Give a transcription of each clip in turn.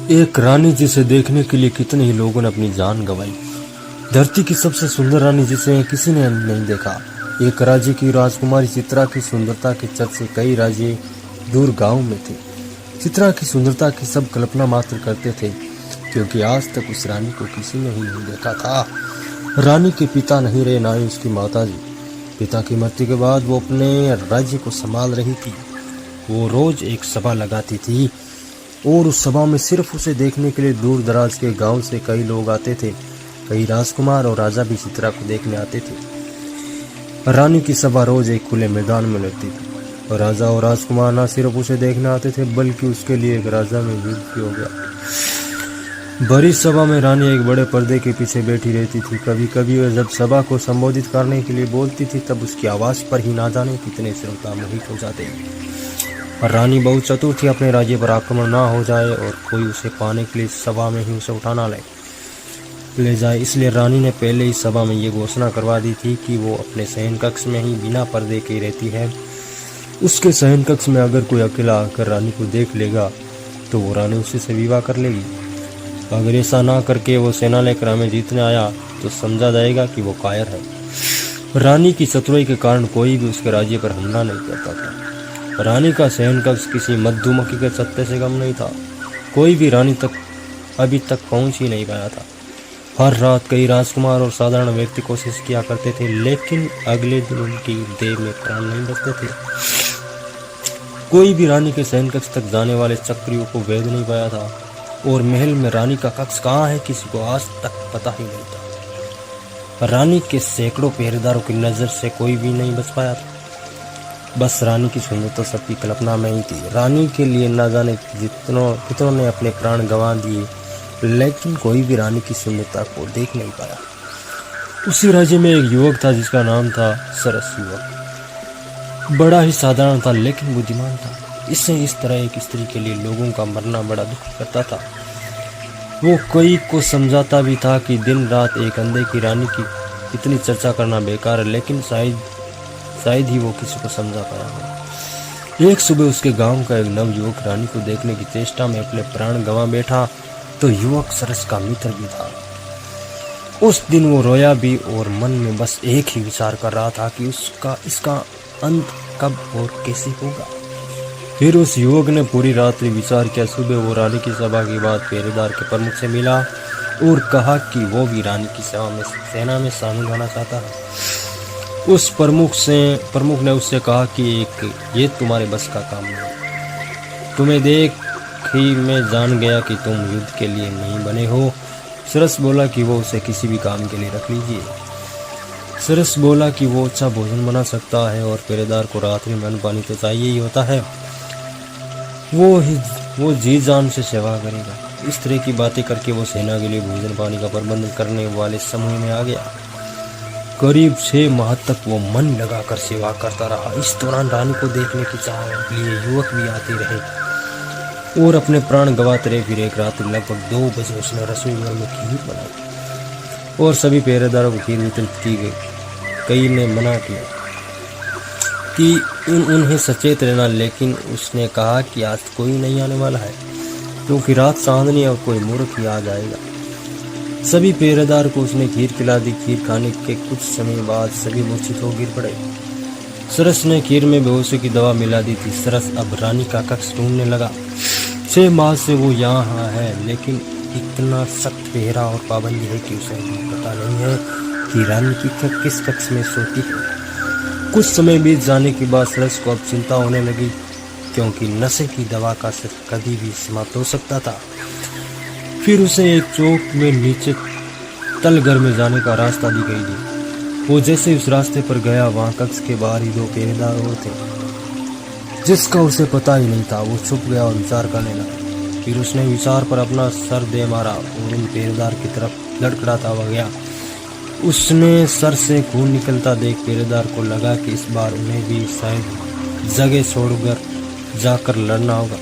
एक रानी जिसे देखने के लिए कितने ही लोगों ने अपनी जान गंवाई। धरती की सबसे सुंदर रानी जिसे किसी ने नहीं देखा। एक राज्य की राजकुमारी चित्रा की सुंदरता के चर्चे कई राज्य दूर गांव में थे। चित्रा की सुंदरता की सब कल्पना मात्र करते थे, क्योंकि आज तक उस रानी को किसी ने ही नहीं देखा था। रानी के पिता नहीं रहे, ना ही उसकी माताजी। पिता की मृत्यु के बाद वो अपने राज्य को संभाल रही थी। वो रोज एक सभा लगाती थी और उस सभा में सिर्फ उसे देखने के लिए दूर दराज के गांव से कई लोग आते थे। कई राजकुमार और राजा भी चित्रा को देखने आते थे। रानी की सभा रोज एक खुले मैदान में लगती थी और राजा और राजकुमार न सिर्फ उसे देखने आते थे, बल्कि उसके लिए एक राजा में युद्ध भी हो गया। बड़ी सभा में रानी एक बड़े पर्दे के पीछे बैठी रहती थी। कभी कभी वह जब सभा को संबोधित करने के लिए बोलती थी, तब उसकी आवाज पर ही ना जाने कितने श्रोता मोहित हो जाते। रानी बहुत चतुर थी, अपने राज्य पर आक्रमण ना हो जाए और कोई उसे पाने के लिए सभा में ही उसे उठाना ले जाए। इसलिए रानी ने पहले ही सभा में ये घोषणा करवा दी थी कि वो अपने शयन कक्ष में ही बिना पर्दे के रहती है। उसके शयन कक्ष में अगर कोई अकेला आकर रानी को देख लेगा तो वो रानी उसी से विवाह कर लेगी। अगर ऐसा ना करके वो सेना लेकर हमें जीतने आया तो समझा जाएगा कि वो कायर है। रानी की चतुराई के कारण कोई भी उसके राज्य पर हमला नहीं करता था। रानी का शयन कक्ष किसी मधुमक्खी के छत्ते से कम नहीं था। कोई भी रानी तक अभी तक पहुंच ही नहीं पाया था। हर रात कई राजकुमार और साधारण व्यक्ति कोशिश किया करते थे, लेकिन अगले दिन उनकी देह में प्राण नहीं बचते थे। कोई भी रानी के शयन कक्ष तक जाने वाले चक्रियों को भेद नहीं पाया था और महल में रानी का कक्ष कहाँ है किसी को आज तक पता ही नहीं था। रानी के सैकड़ों पहरेदारों की नजर से कोई भी नहीं बच पाया था। बस रानी की सुंदरता सबकी कल्पना में ही थी। रानी के लिए न जाने कितनों ने अपने प्राण गंवा दिए, लेकिन कोई भी रानी की सुंदरता को देख नहीं पाया। उसी राज्य में एक युवक था जिसका नाम था सरस युवक। बड़ा ही साधारण था लेकिन बुद्धिमान था। इससे इस तरह एक स्त्री के लिए लोगों का मरना बड़ा दुख करता था। वो कई को समझाता भी था कि दिन रात एक अंधे की रानी की इतनी चर्चा करना बेकार है, लेकिन शायद ही वो किसी को समझा पाया हो। एक सुबह उसके गांव का एक नव युवक रानी को देखने की चेष्टा में अपने प्राण गंवा बैठा, तो युवक सरस का मित्र भी था। उस दिन वो रोया भी और मन में बस एक ही विचार कर रहा था कि इसका अंत कब और कैसे होगा। फिर उस युवक ने पूरी रात्रि विचार किया। सुबह वो रानी की सभा के बाद पहरेदार के प्रमुख से मिला और कहा कि वो भी रानी की सेना में शामिल होना चाहता है। उस प्रमुख ने उससे कहा कि ये तुम्हारे बस का काम नहीं। तुम्हें देख ही मैं जान गया कि तुम युद्ध के लिए नहीं बने हो। सरस बोला कि वो उसे किसी भी काम के लिए रख लीजिए। सरस बोला कि वो अच्छा भोजन बना सकता है और पहरेदार को रात्रि में अन्न पानी तो चाहिए ही होता है। वो जी जान से सेवा करेगा। इस तरह की बातें करके वो सेना के लिए भोजन पानी का प्रबंध करने वाले समूह में आ गया। करीब 6 माह तक वो मन लगाकर सेवा करता रहा। इस दौरान रानी को देखने की चाह लिए युवक भी आते रहे और अपने प्राण गंवाते रहे। फिर एक रात लगभग 2 बजे उसने रसोई घर में खीर बनाई और सभी पहरेदारों को खीर वितरित की गई। कई ने मना किया कि उन्हें सचेत रहना, लेकिन उसने कहा कि आज कोई नहीं आने वाला है, क्योंकि रात चांदनी और कोई मूर्ख ही आ जाएगा। सभी पहरेदार को उसने खीर पिला दी। खीर खाने के कुछ समय बाद सभी मूर्छित हो गिर पड़े। सरस ने खीर में बेहोशी की दवा मिला दी थी। सरस अब रानी का कक्ष ढूंढने लगा। 6 माह से वो यहाँ है, लेकिन इतना सख्त पहरा और पाबंदी है कि उसे पता नहीं है कि रानी की किस कक्ष में सोती है। कुछ समय बीत जाने के बाद सरस को अब चिंता होने लगी, क्योंकि नशे की दवा का असर कभी भी समाप्त हो सकता था। फिर उसे एक चौक में नीचे तलघर में जाने का रास्ता दी गई थी। वो जैसे उस रास्ते पर गया, वहां कक्ष के बाहर ही 2 पहरेदार और थे, जिसका उसे पता ही नहीं था। वो छुप गया और विचार करने लगा। फिर उसने विचार पर अपना सर दे मारा और उन पहरेदार की तरफ लड़खड़ाता हुआ गया। उसने सर से खून निकलता देख पहरेदार को लगा कि इस बार उन्हें भी शायद जगह छोड़कर जाकर लड़ना होगा।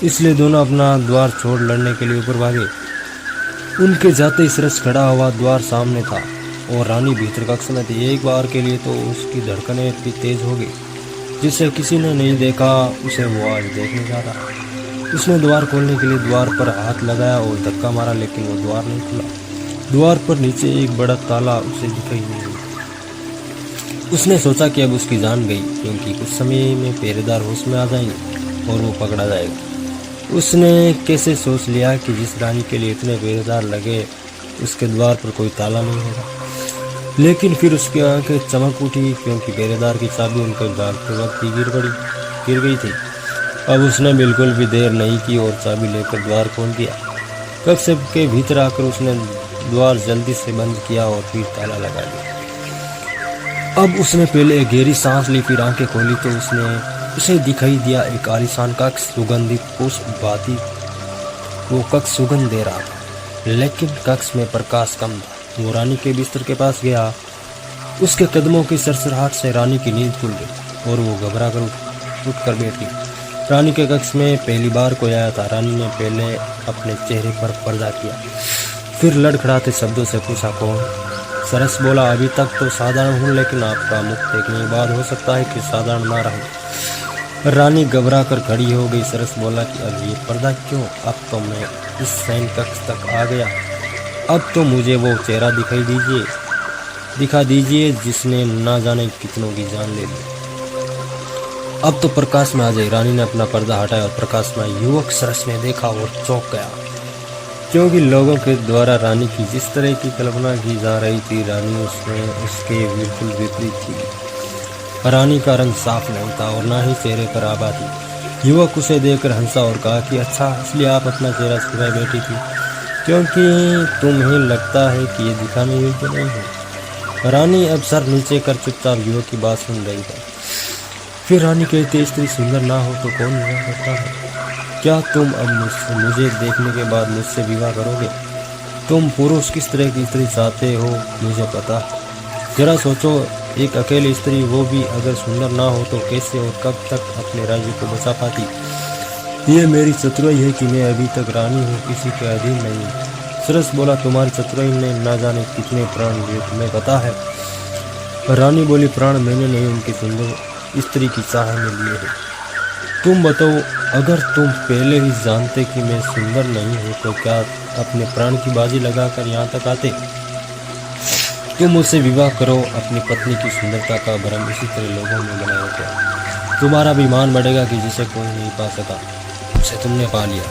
इसलिए दोनों अपना द्वार छोड़ लड़ने के लिए ऊपर भागे। उनके जाते ही सरस खड़ा हुआ द्वार सामने था और रानी भीतर कक्ष में थी। एक बार के लिए तो उसकी धड़कनें भी तेज हो गई। जिसे किसी ने नहीं देखा, उसे वो आज देखने जा रहा। उसने द्वार खोलने के लिए द्वार पर हाथ लगाया और धक्का मारा, लेकिन वो द्वार नहीं खुला। द्वार पर नीचे एक बड़ा ताला उसे दिखाई नहीं दिया। उसने सोचा कि अब उसकी जान गई, क्योंकि कुछ समय में पहरेदार होश में आ जाएंगे और वो पकड़ा जाएगा। उसने कैसे सोच लिया कि जिस रानी के लिए इतने पहरेदार लगे उसके द्वार पर कोई ताला नहीं होगा। लेकिन फिर उसकी आंखें चमक उठी, क्योंकि पहरेदार की चाबी उनके भागते वक्त ही गिर गई थी। अब उसने बिल्कुल भी देर नहीं की और चाबी लेकर द्वार खोल दिया। कक्ष के भीतर आकर उसने द्वार जल्दी से बंद किया और फिर ताला लगा दिया। अब उसने पहले एक गहरी सांस ली, फिर आंखें खोली तो उसे दिखाई दिया एक आलीशान कक्ष, सुगंधित पुष्प भांति वो कक्ष सुगंध दे रहा था, लेकिन कक्ष में प्रकाश कम था। वो रानी के बिस्तर के पास गया। उसके कदमों की सरसराहट से रानी की नींद खुल गई और वो घबरा कर उठकर बैठ गई। रानी के कक्ष में पहली बार कोई आया था। रानी ने पहले अपने चेहरे पर पर्दा किया, फिर लड़खड़ाते शब्दों से पूछा, कौन? सरस बोला, अभी तक तो साधारण हूँ, लेकिन आपका मुख देखने के बाद हो सकता है कि साधारण ना रहूं। रानी घबरा कर खड़ी हो गई। सरस बोला कि अब ये पर्दा क्यों? अब तो मैं इस शयन कक्ष तक आ गया। अब तो मुझे वो चेहरा दिखा दीजिए जिसने ना जाने कितनों की जान ले ली। अब तो प्रकाश में आ जाए। रानी ने अपना पर्दा हटाया और प्रकाश में युवक सरस ने देखा और चौंक गया, क्योंकि लोगों के द्वारा रानी की जिस तरह की कल्पना की जा रही थी, रानी उसमें उसके बिल्कुल विपरीत थी। रानी का रंग साफ नहीं था और ना ही चेहरे पर आभा थी। युवक उसे देखकर हंसा और कहा कि अच्छा, इसलिए आप अपना चेहरा छुपाए बैठी थी, क्योंकि तुम्हें लगता है कि ये दिखाने योग्य नहीं है। रानी अब सर नीचे कर चुपचाप युवक की बात सुन रही थी। फिर रानी कहती, स्त्री सुंदर ना हो तो कौन विवाह करता है? क्या तुम अब मुझे देखने के बाद मुझसे विवाह करोगे? तुम पुरुष किस तरह की स्त्री चाहते हो मुझे पता। जरा सोचो, एक अकेली स्त्री, वो भी अगर सुंदर ना हो तो कैसे और कब तक अपने राज्य को बचा पाती? ये मेरी चतुराई है कि मैं अभी तक रानी हूँ, किसी के अधीन नहीं हूँ। सरस बोला, तुम्हारी चतुराई ने ना जाने कितने प्राण लिए, तुम्हें पता है? रानी बोली, प्राण मैंने नहीं, उनकी सुंदर स्त्री की चाह में लिए है। तुम बताओ, अगर तुम पहले ही जानते कि मैं सुंदर नहीं हूँ तो क्या अपने प्राण की बाजी लगाकर यहाँ तक आते? तुम मुझसे विवाह करो, अपनी पत्नी की सुंदरता का भ्रम इसी तरह लोगों में बनाए रखो। तुम्हारा भी मान बढ़ेगा कि जिसे कोई नहीं पा सका उसे तुमने पा लिया।